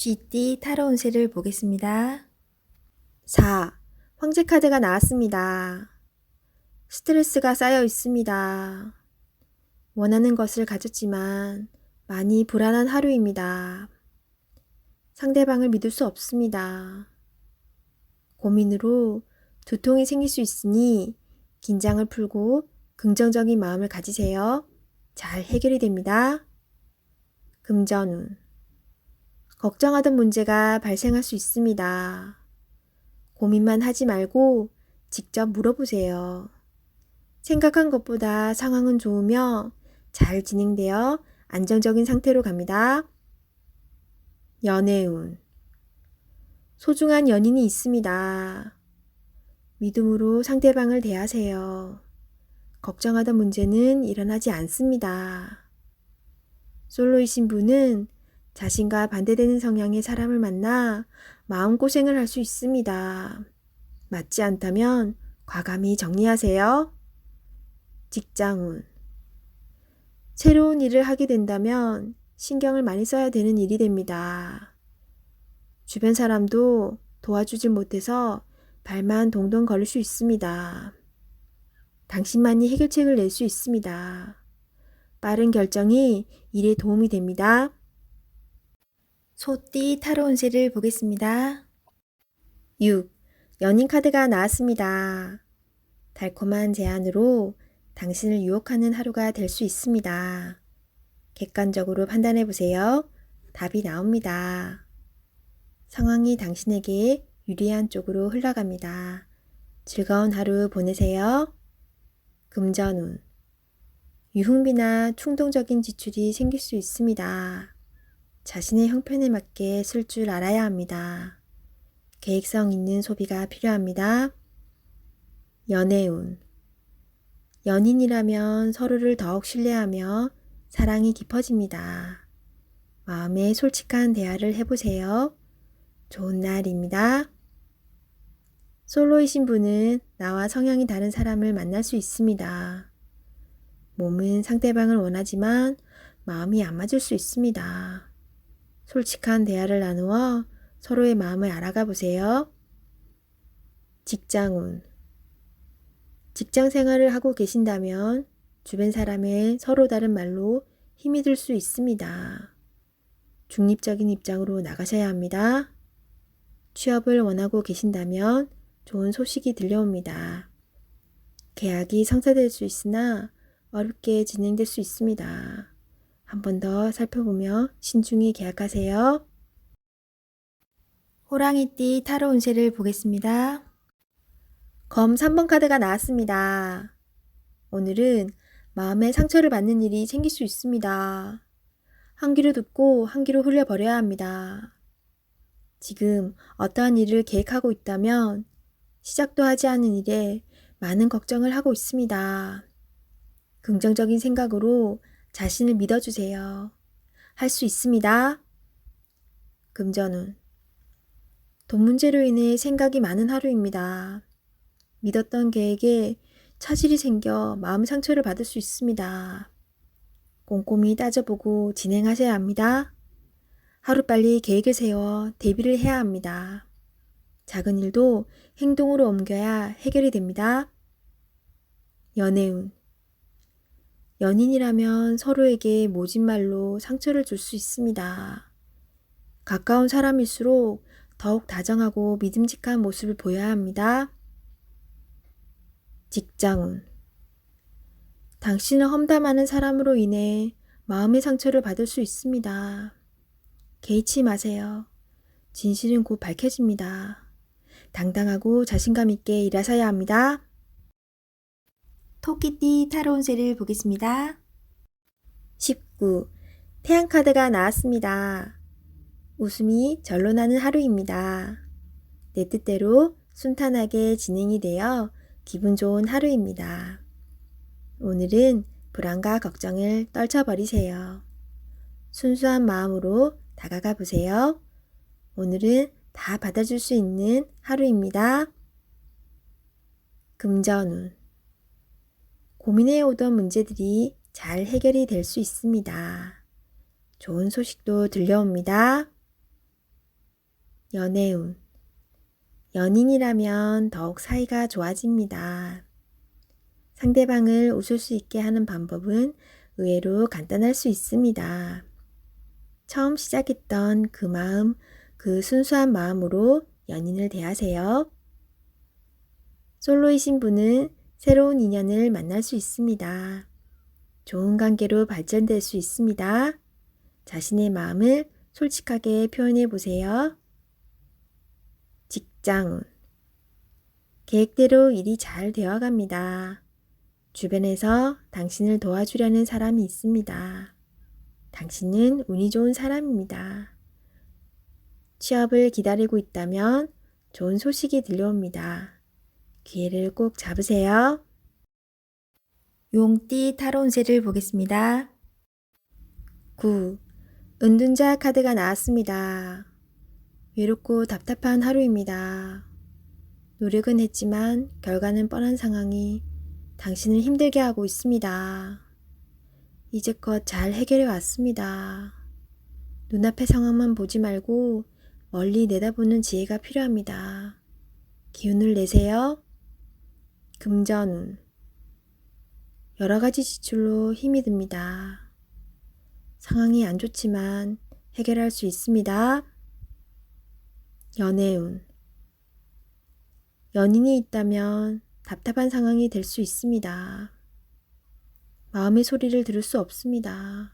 쥐띠 타로 운세를 보겠습니다. 4. 황제 카드가 나왔습니다. 스트레스가 쌓여 있습니다. 원하는 것을 가졌지만 많이 불안한 하루입니다. 상대방을 믿을 수 없습니다. 고민으로 두통이 생길 수 있으니 긴장을 풀고 긍정적인 마음을 가지세요. 잘 해결이 됩니다. 금전운. 걱정하던 문제가 발생할 수 있습니다. 고민만 하지 말고 직접 물어보세요. 생각한 것보다 상황은 좋으며 잘 진행되어 안정적인 상태로 갑니다. 연애운. 소중한 연인이 있습니다. 믿음으로 상대방을 대하세요. 걱정하던 문제는 일어나지 않습니다. 솔로이신 분은 자신과 반대되는 성향의 사람을 만나 마음고생을 할 수 있습니다. 맞지 않다면 과감히 정리하세요. 직장운. 새로운 일을 하게 된다면 신경을 많이 써야 되는 일이 됩니다. 주변 사람도 도와주질 못해서 발만 동동 걸릴 수 있습니다. 당신만이 해결책을 낼 수 있습니다. 빠른 결정이 일에 도움이 됩니다. 소띠 타로 운세를 보겠습니다. 6. 연인 카드가 나왔습니다. 달콤한 제안으로 당신을 유혹하는 하루가 될 수 있습니다. 객관적으로 판단해 보세요. 답이 나옵니다. 상황이 당신에게 유리한 쪽으로 흘러갑니다. 즐거운 하루 보내세요. 금전운. 유흥비나 충동적인 지출이 생길 수 있습니다. 자신의 형편에 맞게 쓸 줄 알아야 합니다. 계획성 있는 소비가 필요합니다. 연애운. 연인이라면 서로를 더욱 신뢰하며 사랑이 깊어집니다. 마음에 솔직한 대화를 해보세요. 좋은 날입니다. 솔로이신 분은 나와 성향이 다른 사람을 만날 수 있습니다. 몸은 상대방을 원하지만 마음이 안 맞을 수 있습니다. 솔직한 대화를 나누어 서로의 마음을 알아가 보세요. 직장운. 직장 생활을 하고 계신다면 주변 사람의 서로 다른 말로 힘이 들 수 있습니다. 중립적인 입장으로 나가셔야 합니다. 취업을 원하고 계신다면 좋은 소식이 들려옵니다. 계약이 성사될 수 있으나 어렵게 진행될 수 있습니다. 한 번 더 살펴보며 신중히 계약하세요. 호랑이띠 타로 운세를 보겠습니다. 검 3번 카드가 나왔습니다. 오늘은 마음의 상처를 받는 일이 생길 수 있습니다. 한 귀로 듣고 한 귀로 흘려버려야 합니다. 지금 어떠한 일을 계획하고 있다면 시작도 하지 않은 일에 많은 걱정을 하고 있습니다. 긍정적인 생각으로 자신을 믿어주세요. 할 수 있습니다. 금전운. 돈 문제로 인해 생각이 많은 하루입니다. 믿었던 계획에 차질이 생겨 마음 상처를 받을 수 있습니다. 꼼꼼히 따져보고 진행하셔야 합니다. 하루빨리 계획을 세워 대비를 해야 합니다. 작은 일도 행동으로 옮겨야 해결이 됩니다. 연애운. 연인이라면 서로에게 모진 말로 상처를 줄 수 있습니다. 가까운 사람일수록 더욱 다정하고 믿음직한 모습을 보여야 합니다. 직장운. 당신을 험담하는 사람으로 인해 마음의 상처를 받을 수 있습니다. 개의치 마세요. 진실은 곧 밝혀집니다. 당당하고 자신감 있게 일하셔야 합니다. 토끼띠 타로 운세를 보겠습니다. 19. 태양 카드가 나왔습니다. 웃음이 절로 나는 하루입니다. 내 뜻대로 순탄하게 진행이 되어 기분 좋은 하루입니다. 오늘은 불안과 걱정을 떨쳐버리세요. 순수한 마음으로 다가가 보세요. 오늘은 다 받아줄 수 있는 하루입니다. 금전운. 고민해 오던 문제들이 잘 해결이 될 수 있습니다. 좋은 소식도 들려옵니다. 연애운. 연인이라면 더욱 사이가 좋아집니다. 상대방을 웃을 수 있게 하는 방법은 의외로 간단할 수 있습니다. 처음 시작했던 그 마음, 그 순수한 마음으로 연인을 대하세요. 솔로이신 분은 새로운 인연을 만날 수 있습니다. 좋은 관계로 발전될 수 있습니다. 자신의 마음을 솔직하게 표현해 보세요. 직장운. 계획대로 일이 잘 되어갑니다. 주변에서 당신을 도와주려는 사람이 있습니다. 당신은 운이 좋은 사람입니다. 취업을 기다리고 있다면 좋은 소식이 들려옵니다. 기회를 꼭 잡으세요. 용띠 타로 운세를 보겠습니다. 9. 은둔자 카드가 나왔습니다. 외롭고 답답한 하루입니다. 노력은 했지만 결과는 뻔한 상황이 당신을 힘들게 하고 있습니다. 이제껏 잘 해결해 왔습니다. 눈앞의 상황만 보지 말고 멀리 내다보는 지혜가 필요합니다. 기운을 내세요. 금전운. 여러 가지 지출로 힘이 듭니다. 상황이 안 좋지만 해결할 수 있습니다. 연애운. 연인이 있다면 답답한 상황이 될 수 있습니다. 마음의 소리를 들을 수 없습니다.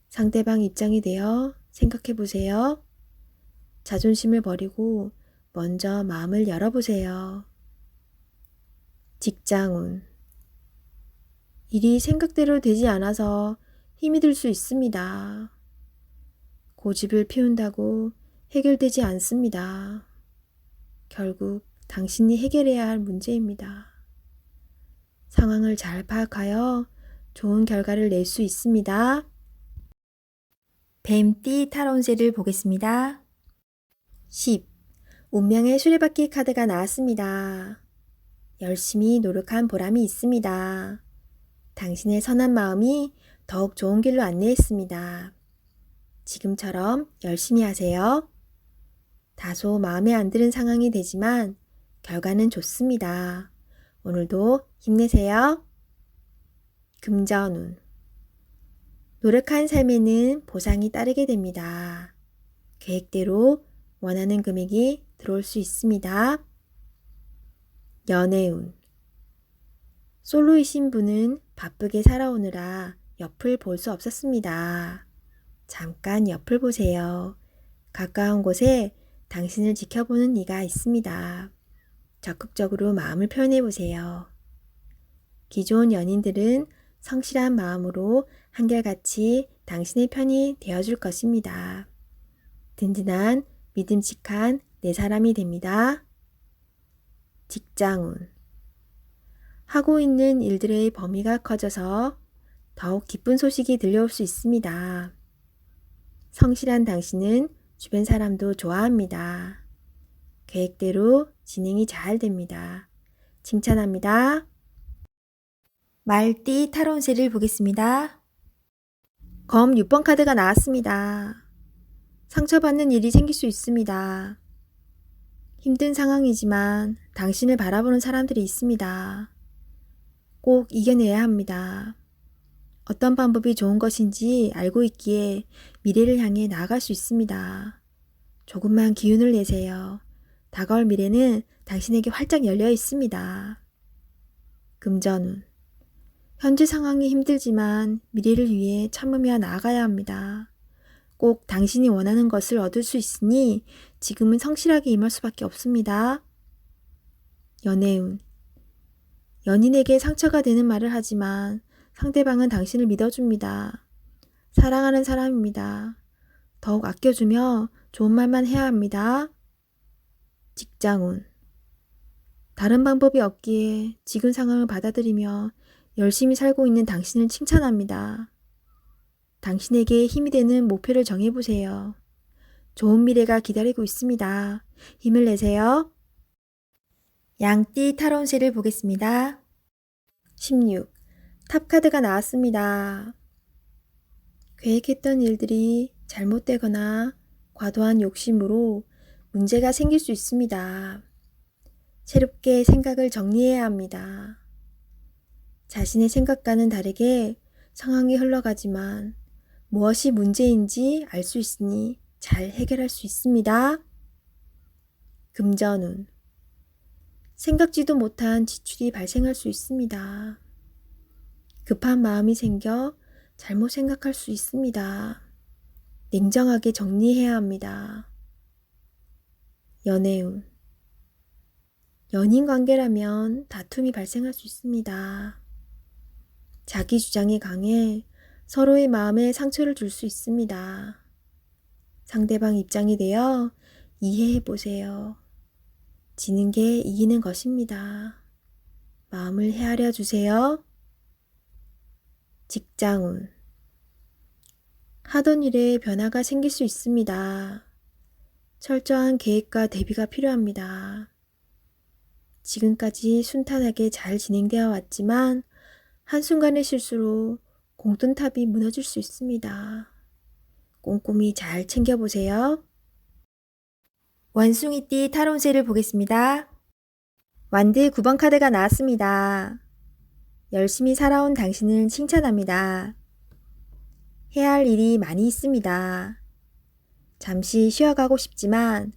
상대방 입장이 되어 생각해 보세요. 자존심을 버리고 먼저 마음을 열어보세요. 직장운. 일이 생각대로 되지 않아서 힘이 들 수 있습니다. 고집을 피운다고 해결되지 않습니다. 결국 당신이 해결해야 할 문제입니다. 상황을 잘 파악하여 좋은 결과를 낼 수 있습니다. 뱀띠 타로 운세를 보겠습니다. 10. 운명의 수레바퀴 카드가 나왔습니다. 열심히 노력한 보람이 있습니다. 당신의 선한 마음이 더욱 좋은 길로 안내했습니다. 지금처럼 열심히 하세요. 다소 마음에 안 드는 상황이 되지만 결과는 좋습니다. 오늘도 힘내세요. 금전운. 노력한 삶에는 보상이 따르게 됩니다. 계획대로 원하는 금액이 들어올 수 있습니다. 연애운. 솔로이신 분은 바쁘게 살아오느라 옆을 볼 수 없었습니다. 잠깐 옆을 보세요. 가까운 곳에 당신을 지켜보는 이가 있습니다. 적극적으로 마음을 표현해 보세요. 기존 연인들은 성실한 마음으로 한결같이 당신의 편이 되어줄 것입니다. 든든한 믿음직한 내 사람이 됩니다. 직장운. 하고 있는 일들의 범위가 커져서 더욱 기쁜 소식이 들려올 수 있습니다. 성실한 당신은 주변 사람도 좋아합니다. 계획대로 진행이 잘 됩니다. 칭찬합니다. 말띠 타로 운세를 보겠습니다. 검 6번 카드가 나왔습니다. 상처받는 일이 생길 수 있습니다. 힘든 상황이지만 당신을 바라보는 사람들이 있습니다. 꼭 이겨내야 합니다. 어떤 방법이 좋은 것인지 알고 있기에 미래를 향해 나아갈 수 있습니다. 조금만 기운을 내세요. 다가올 미래는 당신에게 활짝 열려 있습니다. 금전운. 현재 상황이 힘들지만 미래를 위해 참으며 나아가야 합니다. 꼭 당신이 원하는 것을 얻을 수 있으니 지금은 성실하게 임할 수밖에 없습니다. 연애운. 연인에게 상처가 되는 말을 하지만 상대방은 당신을 믿어줍니다. 사랑하는 사람입니다. 더욱 아껴주며 좋은 말만 해야 합니다. 직장운. 다른 방법이 없기에 지금 상황을 받아들이며 열심히 살고 있는 당신을 칭찬합니다. 당신에게 힘이 되는 목표를 정해보세요. 좋은 미래가 기다리고 있습니다. 힘을 내세요. 양띠 타로 운세를 보겠습니다. 16. 탑카드가 나왔습니다. 계획했던 일들이 잘못되거나 과도한 욕심으로 문제가 생길 수 있습니다. 새롭게 생각을 정리해야 합니다. 자신의 생각과는 다르게 상황이 흘러가지만 무엇이 문제인지 알 수 있으니 잘 해결할 수 있습니다. 금전운. 생각지도 못한 지출이 발생할 수 있습니다. 급한 마음이 생겨 잘못 생각할 수 있습니다. 냉정하게 정리해야 합니다. 연애운. 연인 관계라면 다툼이 발생할 수 있습니다. 자기 주장이 강해 서로의 마음에 상처를 줄 수 있습니다. 상대방 입장이 되어 이해해 보세요. 지는 게 이기는 것입니다. 마음을 헤아려 주세요. 직장운. 하던 일에 변화가 생길 수 있습니다. 철저한 계획과 대비가 필요합니다. 지금까지 순탄하게 잘 진행되어 왔지만 한순간의 실수로 공든탑이 무너질 수 있습니다. 꼼꼼히 잘 챙겨보세요. 원숭이띠 타로운세를 보겠습니다. 완드 9번 카드가 나왔습니다. 열심히 살아온 당신을 칭찬합니다. 해야 할 일이 많이 있습니다. 잠시 쉬어가고 싶지만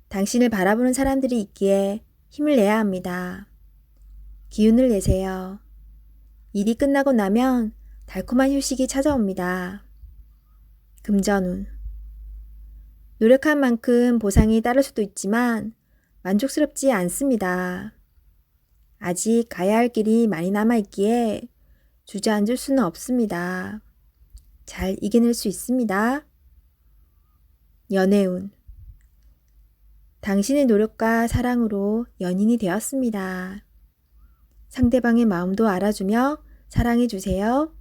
당신을 바라보는 사람들이 있기에 힘을 내야 합니다. 기운을 내세요. 일이 끝나고 나면 달콤한 휴식이 찾아옵니다. 금전운. 노력한 만큼 보상이 따를 수도 있지만 만족스럽지 않습니다. 아직 가야 할 길이 많이 남아있기에 주저앉을 수는 없습니다. 잘 이겨낼 수 있습니다. 연애운. 당신의 노력과 사랑으로 연인이 되었습니다. 상대방의 마음도 알아주며 사랑해주세요.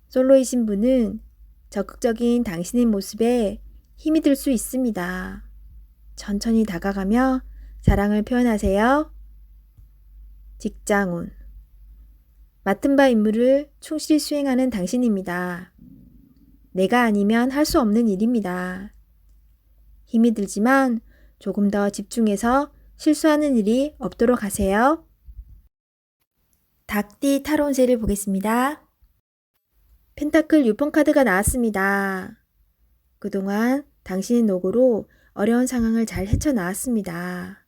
솔로이신 분은 적극적인 당신의 모습에 힘이 들 수 있습니다. 천천히 다가가며 사랑을 표현하세요. 직장운. 맡은 바 임무를 충실히 수행하는 당신입니다. 내가 아니면 할 수 없는 일입니다. 힘이 들지만 조금 더 집중해서 실수하는 일이 없도록 하세요. 닭띠 타로운세를 보겠습니다. 펜타클 6번 카드가 나왔습니다. 그동안 당신의 노고로 어려운 상황을 잘 헤쳐나왔습니다.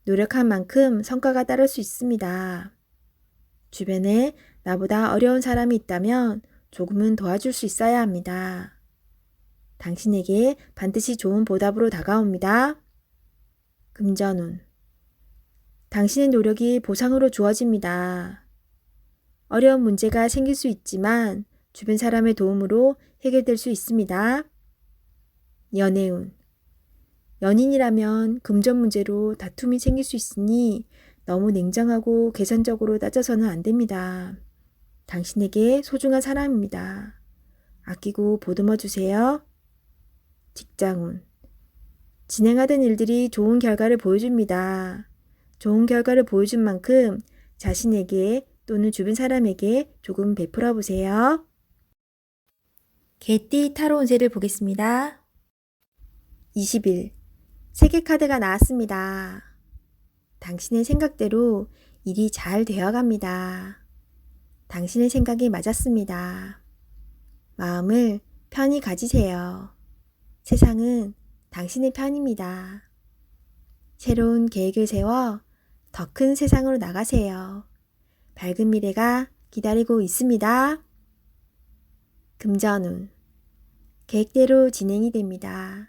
노력한 만큼 성과가 따를 수 있습니다. 주변에 나보다 어려운 사람이 있다면 조금은 도와줄 수 있어야 합니다. 당신에게 반드시 좋은 보답으로 다가옵니다. 금전운. 당신의 노력이 보상으로 주어집니다. 어려운 문제가 생길 수 있지만 주변 사람의 도움으로 해결될 수 있습니다. 연애운. 연인이라면 금전 문제로 다툼이 생길 수 있으니 너무 냉정하고 계산적으로 따져서는 안 됩니다. 당신에게 소중한 사람입니다. 아끼고 보듬어 주세요. 직장운. 진행하던 일들이 좋은 결과를 보여줍니다. 좋은 결과를 보여준 만큼 자신에게 또는 주변 사람에게 조금 베풀어 보세요. 개띠 타로 운세를 보겠습니다. 20일. 세계 카드가 나왔습니다. 당신의 생각대로 일이 잘 되어갑니다. 당신의 생각이 맞았습니다. 마음을 편히 가지세요. 세상은 당신의 편입니다. 새로운 계획을 세워 더 큰 세상으로 나가세요. 밝은 미래가 기다리고 있습니다. 금전운. 계획대로 진행이 됩니다.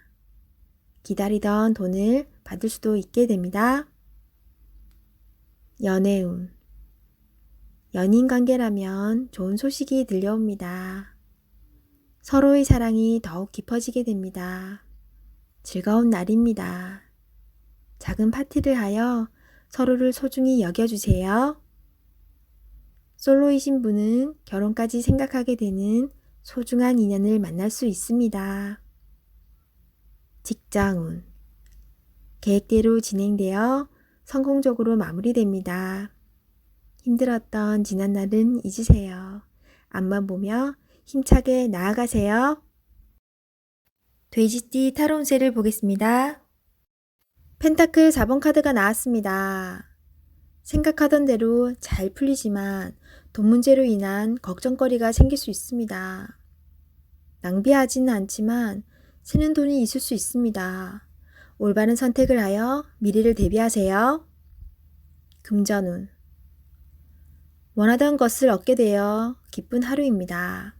기다리던 돈을 받을 수도 있게 됩니다. 연애운. 연인 관계라면 좋은 소식이 들려옵니다. 서로의 사랑이 더욱 깊어지게 됩니다. 즐거운 날입니다. 작은 파티를 하여 서로를 소중히 여겨주세요. 솔로이신 분은 결혼까지 생각하게 되는 소중한 인연을 만날 수 있습니다. 직장운. 계획대로 진행되어 성공적으로 마무리됩니다. 힘들었던 지난 날은 잊으세요. 앞만 보며 힘차게 나아가세요. 돼지띠 타로운세를 보겠습니다. 펜타클 4번 카드가 나왔습니다. 생각하던 대로 잘 풀리지만 돈 문제로 인한 걱정거리가 생길 수 있습니다. 낭비하지는 않지만 새는 돈이 있을 수 있습니다. 올바른 선택을 하여 미래를 대비하세요. 금전운. 원하던 것을 얻게 되어 기쁜 하루입니다.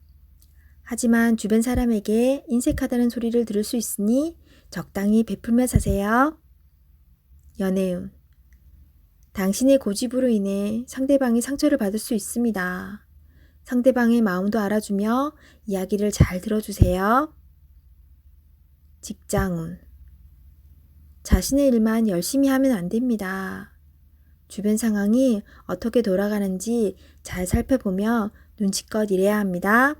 하지만 주변 사람에게 인색하다는 소리를 들을 수 있으니 적당히 베풀며 사세요. 연애운. 당신의 고집으로 인해 상대방이 상처를 받을 수 있습니다. 상대방의 마음도 알아주며 이야기를 잘 들어주세요. 직장운. 자신의 일만 열심히 하면 안 됩니다. 주변 상황이 어떻게 돌아가는지 잘 살펴보며 눈치껏 일해야 합니다.